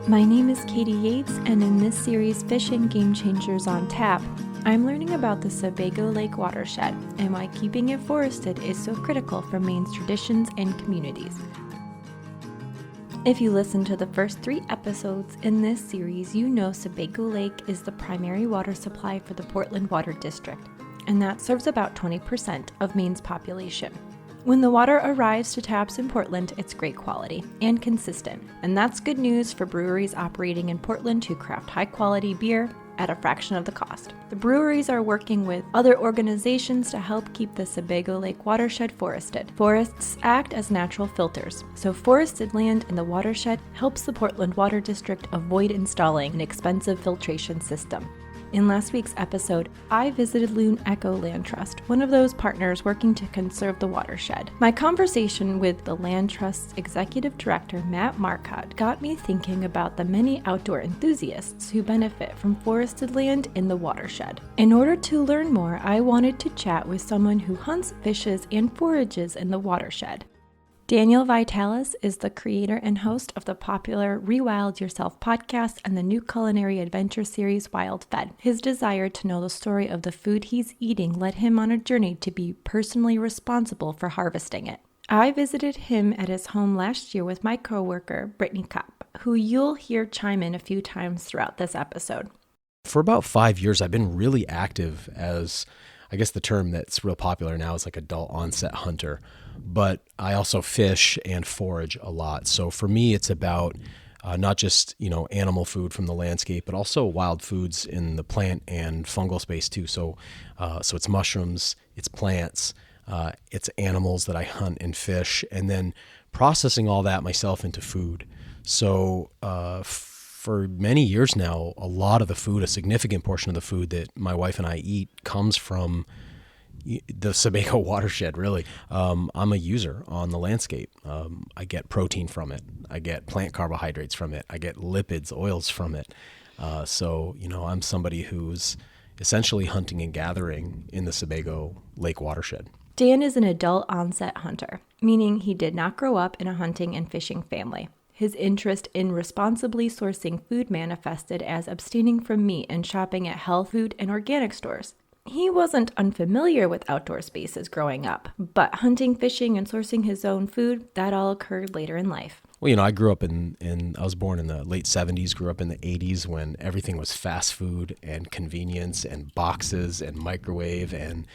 My name is Katie Yates, and in this series, Fish and Game Changers on Tap, I'm learning about the Sebago Lake watershed and why keeping it forested is so critical for Maine's traditions and communities. If you listen to the first 3 episodes in this series, you know Sebago Lake is the primary water supply for the Portland Water District, and that serves about 20% of Maine's population. When the water arrives to taps in Portland, it's great quality and consistent, and that's good news for breweries operating in Portland who craft high-quality beer at a fraction of the cost. The breweries are working with other organizations to help keep the Sebago Lake watershed forested. Forests act as natural filters, so forested land in the watershed helps the Portland Water District avoid installing an expensive filtration system. In last week's episode, I visited Loon Echo Land Trust, one of those partners working to conserve the watershed. My conversation with the Land Trust's Executive Director, Matt Marcotte, got me thinking about the many outdoor enthusiasts who benefit from forested land in the watershed. In order to learn more, I wanted to chat with someone who hunts, fishes, and forages in the watershed. Daniel Vitalis is the creator and host of the popular Rewild Yourself podcast and the new culinary adventure series Watershed Fed. His desire to know the story of the food he's eating led him on a journey to be personally responsible for harvesting it. I visited him at his home last year with my coworker, Brittany Kopp, who you'll hear chime in a few times throughout this episode. For about 5 years, I've been really active as, I guess the term that's real popular now is like adult onset hunter. But I also fish and forage a lot. So for me, it's about not just, animal food from the landscape, but also wild foods in the plant and fungal space too. So it's mushrooms, it's plants, it's animals that I hunt and fish, and then processing all that myself into food. So for many years now, a significant portion of the food that my wife and I eat comes from the Sebago watershed, really. I'm a user on the landscape. I get protein from it. I get plant carbohydrates from it. I get lipids, oils from it. So I'm somebody who's essentially hunting and gathering in the Sebago Lake watershed. Dan is an adult onset hunter, meaning he did not grow up in a hunting and fishing family. His interest in responsibly sourcing food manifested as abstaining from meat and shopping at health food and organic stores. He wasn't unfamiliar with outdoor spaces growing up, but hunting, fishing, and sourcing his own food, that all occurred later in life. Well, I grew up I was born in the late 70s, grew up in the 80s when everything was fast food and convenience and boxes and microwave, and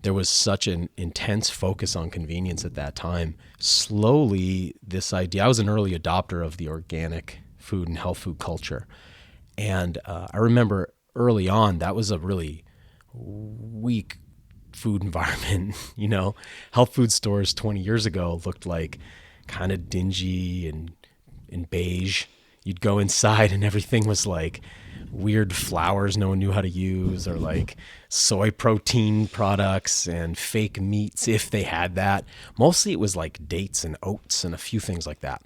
there was such an intense focus on convenience at that time. Slowly, this idea, I was an early adopter of the organic food and health food culture. And I remember early on, that was a really weak food environment. Health food stores 20 years ago looked like kind of dingy and beige. You'd go inside and everything was like weird flours no one knew how to use, or like soy protein products and fake meats if they had that. Mostly it was like dates and oats and a few things like that.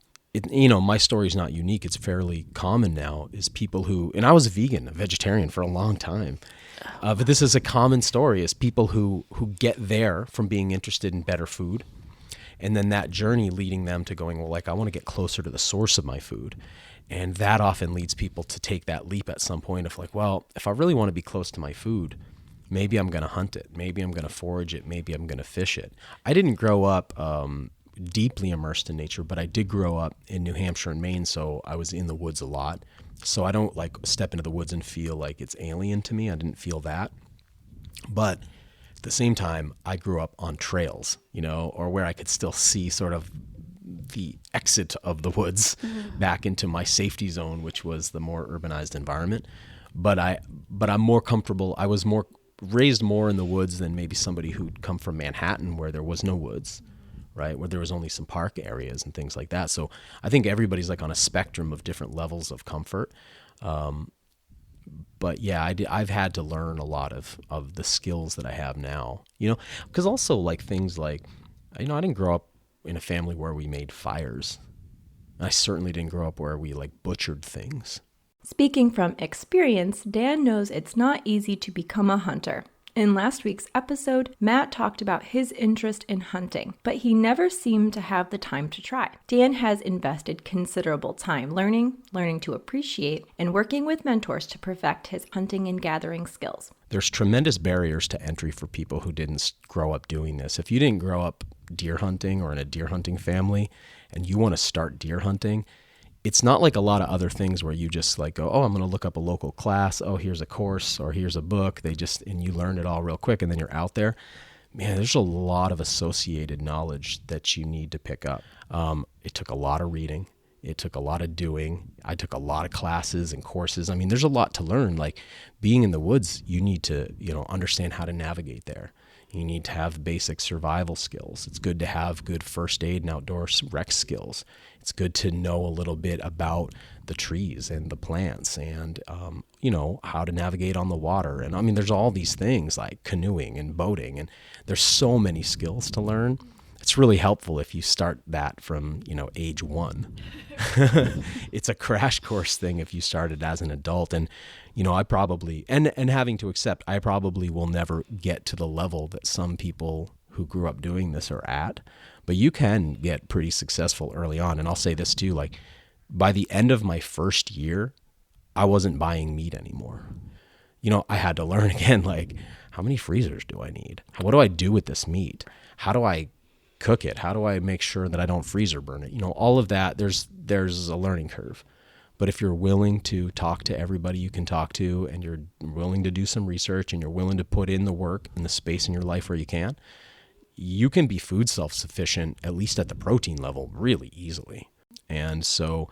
My story's not unique. It's fairly common now, is people who, and I was a vegetarian for a long time. But this is a common story, is people who get there from being interested in better food, and then that journey leading them to going, I want to get closer to the source of my food. And that often leads people to take that leap at some point of if I really want to be close to my food, maybe I'm going to hunt it. Maybe I'm going to forage it. Maybe I'm going to fish it. I didn't grow up deeply immersed in nature, but I did grow up in New Hampshire and Maine, so I was in the woods a lot. So I don't step into the woods and feel like it's alien to me. I didn't feel that. But at the same time, I grew up on trails, or where I could still see sort of the exit of the woods back into my safety zone, which was the more urbanized environment. But I'm more comfortable. I was raised more in the woods than maybe somebody who'd come from Manhattan, where there was no woods, right? Where there was only some park areas and things like that. So I think everybody's on a spectrum of different levels of comfort. But yeah, I've had to learn a lot of the skills that I have now, because also things I didn't grow up in a family where we made fires. I certainly didn't grow up where we butchered things. Speaking from experience, Dan knows it's not easy to become a hunter. In last week's episode, Matt talked about his interest in hunting, but he never seemed to have the time to try. Dan has invested considerable time learning to appreciate, and working with mentors to perfect his hunting and gathering skills. There's tremendous barriers to entry for people who didn't grow up doing this. If you didn't grow up deer hunting or in a deer hunting family and you want to start deer hunting, it's not like a lot of other things where you just like go, oh, I'm going to look up a local class. Oh, here's a course or here's a book. And you learn it all real quick and then you're out there. Man, there's a lot of associated knowledge that you need to pick up. It took a lot of reading. It took a lot of doing. I took a lot of classes and courses. I mean, there's a lot to learn. Like being in the woods, you need to, understand how to navigate there. You need to have basic survival skills. It's good to have good first aid and outdoor rec skills. It's good to know a little bit about the trees and the plants and, how to navigate on the water. And I mean, there's all these things like canoeing and boating, and there's so many skills to learn. It's really helpful if you start that from, age 1. It's a crash course thing if you started as an adult. And, I probably, and having to accept, I probably will never get to the level that some people who grew up doing this are at. But you can get pretty successful early on. And I'll say this too, like by the end of my first year, I wasn't buying meat anymore. I had to learn again, like how many freezers do I need? What do I do with this meat? How do I cook it? How do I make sure that I don't freeze or burn it? All of that, there's a learning curve. But if you're willing to talk to everybody you can talk to, and you're willing to do some research, and you're willing to put in the work and the space in your life where you can be food self-sufficient, at least at the protein level, really easily. And so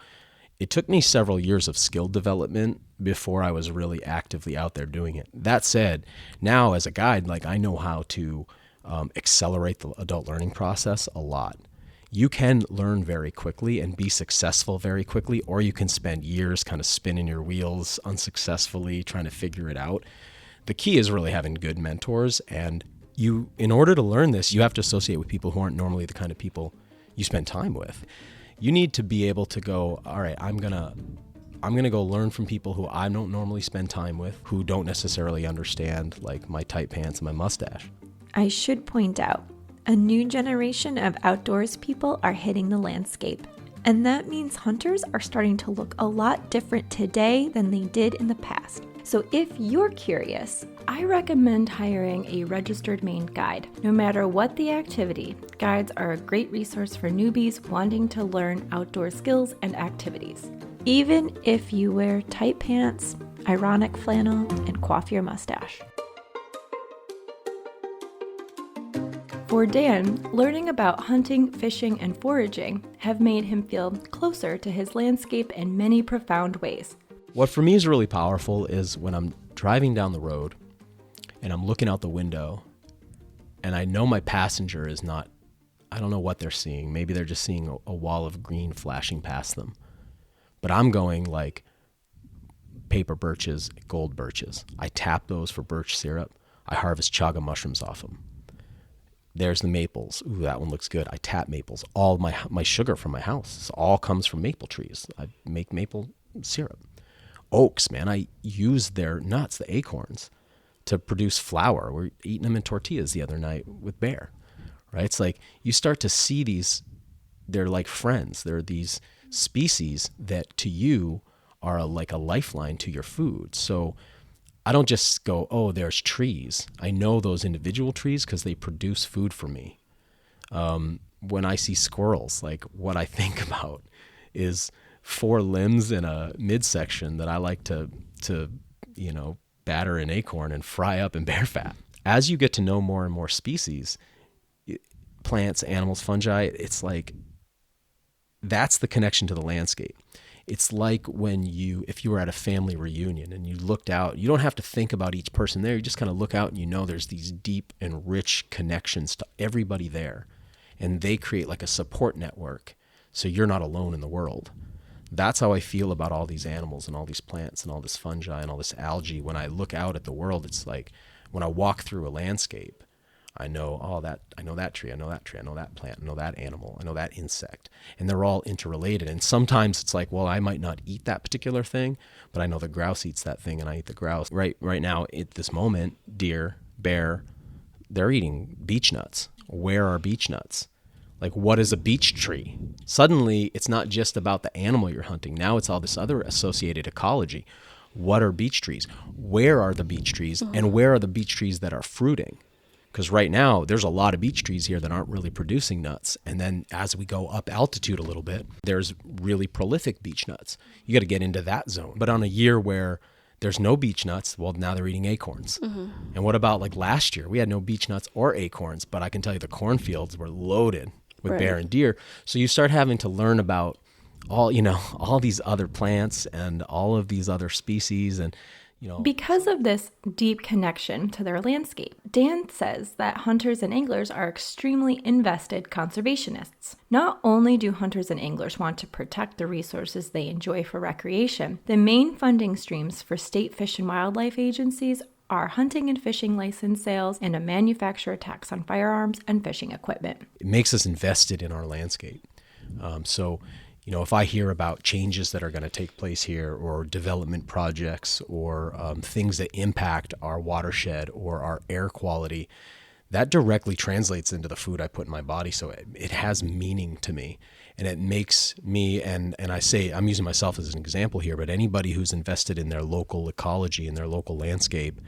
it took me several years of skill development before I was really actively out there doing it. That said, now as a guide, like I know how to accelerate the adult learning process a lot. You can learn very quickly and be successful very quickly, or you can spend years kind of spinning your wheels unsuccessfully trying to figure it out. The key is really having good mentors, and in order to learn this, you have to associate with people who aren't normally the kind of people you spend time with. You need to be able to go, all right, I'm gonna go learn from people who I don't normally spend time with, who don't necessarily understand like my tight pants and my mustache. I should point out, a new generation of outdoors people are hitting the landscape. And that means hunters are starting to look a lot different today than they did in the past. So if you're curious, I recommend hiring a registered Maine guide. No matter what the activity, guides are a great resource for newbies wanting to learn outdoor skills and activities. Even if you wear tight pants, ironic flannel, and coif your mustache. For Dan, learning about hunting, fishing, and foraging have made him feel closer to his landscape in many profound ways. What for me is really powerful is when I'm driving down the road and I'm looking out the window and I know my passenger is not, I don't know what they're seeing. Maybe they're just seeing a wall of green flashing past them. But I'm going like paper birches, gold birches. I tap those for birch syrup. I harvest chaga mushrooms off them. There's the maples. Ooh, that one looks good. I tap maples. All my sugar from my house all comes from maple trees. I make maple syrup. Oaks, man, I use their nuts, the acorns, to produce flour. We're eating them in tortillas the other night with Bear, right? It's like you start to see these, they're like friends. They're these species that to you are like a lifeline to your food. So I don't just go, oh, there's trees. I know those individual trees because they produce food for me. When I see squirrels, like what I think about is 4 limbs in a midsection that I like to batter an acorn and fry up in bear fat. As you get to know more and more species, plants, animals, fungi, it's like that's the connection to the landscape. It's like if you were at a family reunion and you looked out, you don't have to think about each person there. You just kind of look out and you know there's these deep and rich connections to everybody there. And they create like a support network. So you're not alone in the world. That's how I feel about all these animals and all these plants and all this fungi and all this algae. When I look out at the world, it's like when I walk through a landscape, I know, I know that tree, I know that tree, I know that plant, I know that animal, I know that insect. And they're all interrelated. And sometimes it's like, well, I might not eat that particular thing, but I know the grouse eats that thing and I eat the grouse. Right now, at this moment, deer, bear, they're eating beech nuts. Where are beech nuts? Like, what is a beech tree? Suddenly, it's not just about the animal you're hunting. Now it's all this other associated ecology. What are beech trees? Where are the beech trees? And where are the beech trees that are fruiting? Because right now, there's a lot of beech trees here that aren't really producing nuts. And then as we go up altitude a little bit, there's really prolific beech nuts. You got to get into that zone. But on a year where there's no beech nuts, well, now they're eating acorns. And what about like last year? We had no beech nuts or acorns, but I can tell you the cornfields were loaded with bear and deer. So you start having to learn about all these other plants and all of these other species. And because of this deep connection to their landscape, Dan says that hunters and anglers are extremely invested conservationists. Not only do hunters and anglers want to protect the resources they enjoy for recreation, the main funding streams for state fish and wildlife agencies are hunting and fishing license sales and a manufacturer tax on firearms and fishing equipment. It makes us invested in our landscape. If I hear about changes that are going to take place here, or development projects, or things that impact our watershed or our air quality, that directly translates into the food I put in my body. So it has meaning to me, and it makes me, and I say, I'm using myself as an example here, but anybody who's invested in their local ecology and their local landscape,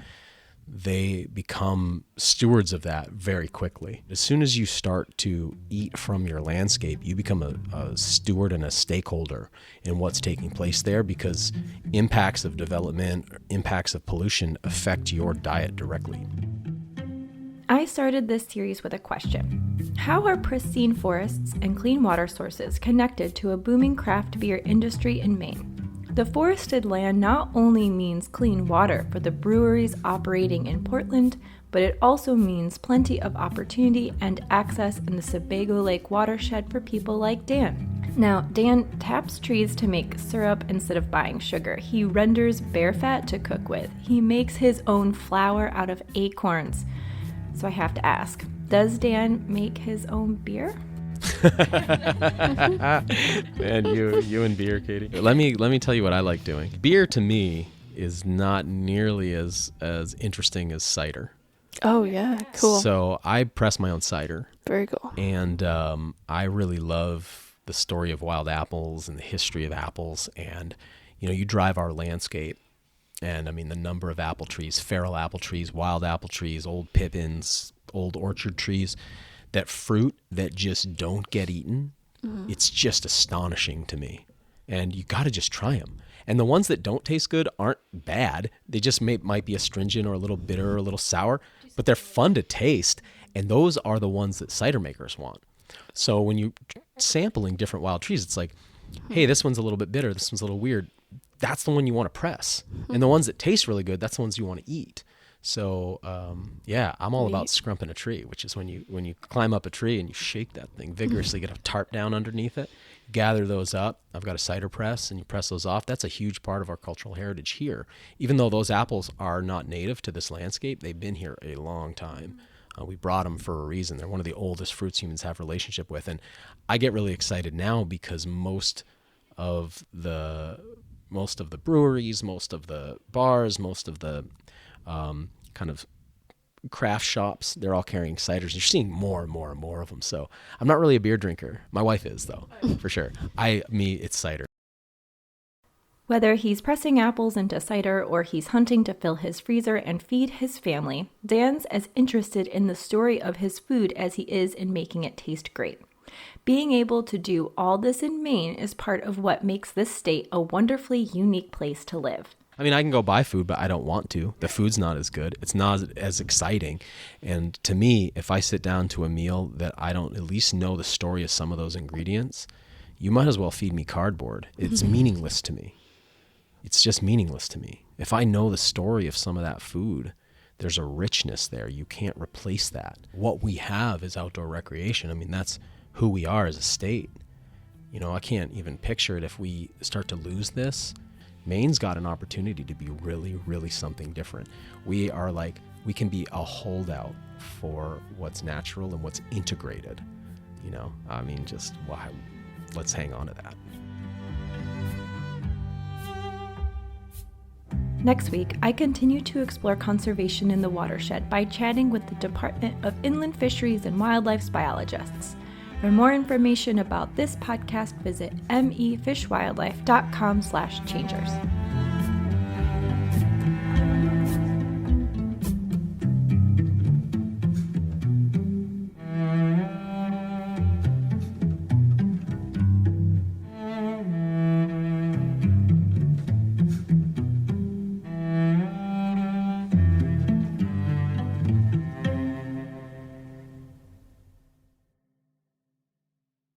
they become stewards of that very quickly. As soon as you start to eat from your landscape, you become a steward and a stakeholder in what's taking place there, because impacts of development, impacts of pollution affect your diet directly. I started this series with a question. How are pristine forests and clean water sources connected to a booming craft beer industry in Maine? The forested land not only means clean water for the breweries operating in Portland, but it also means plenty of opportunity and access in the Sebago Lake watershed for people like Dan. Now, Dan taps trees to make syrup instead of buying sugar. He renders bear fat to cook with. He makes his own flour out of acorns. So I have to ask, does Dan make his own beer? Man, you and beer, Katie. Let me tell you what I like doing. Beer to me is not nearly as interesting as cider. Oh yeah, cool. So I press my own cider. Very cool. And I really love the story of wild apples and the history of apples. And you drive our landscape, and I mean the number of apple trees, feral apple trees, wild apple trees, old pippins, old orchard trees. That fruit that just don't get eaten, it's just astonishing to me. And you got to just try them. And the ones that don't taste good aren't bad. They just might be astringent or a little bitter or a little sour, but they're fun to taste. And those are the ones that cider makers want. So when you're sampling different wild trees, it's like, hey, this one's a little bit bitter, this one's a little weird. That's the one you want to press. And the ones that taste really good, that's the ones you want to eat. So, I'm all about scrumping a tree, which is when you climb up a tree and you shake that thing vigorously, get a tarp down underneath it, gather those up. I've got a cider press, and you press those off. That's a huge part of our cultural heritage here. Even though those apples are not native to this landscape, they've been here a long time. We brought them for a reason. They're one of the oldest fruits humans have relationship with. And I get really excited now because most of the breweries, most of the bars, most of the kind of craft shops, they're all carrying ciders. You're seeing more and more and more of them. So I'm not really a beer drinker. My wife is, though, for sure. It's cider. Whether he's pressing apples into cider or he's hunting to fill his freezer and feed his family, Dan's as interested in the story of his food as he is in making it taste great. Being able to do all this in Maine is part of what makes this state a wonderfully unique place to live. I mean, I can go buy food, but I don't want to. The food's not as good. It's not as exciting. And to me, if I sit down to a meal that I don't at least know the story of some of those ingredients, you might as well feed me cardboard. It's meaningless to me. It's just meaningless to me. If I know the story of some of that food, there's a richness there. You can't replace that. What we have is outdoor recreation. I mean, that's who we are as a state. I can't even picture it if we start to lose this. Maine's got an opportunity to be really, really something different. We can be a holdout for what's natural and what's integrated. Let's hang on to that. Next week, I continue to explore conservation in the watershed by chatting with the Department of Inland Fisheries and Wildlife's biologists. For more information about this podcast, visit mefishwildlife.com/changers.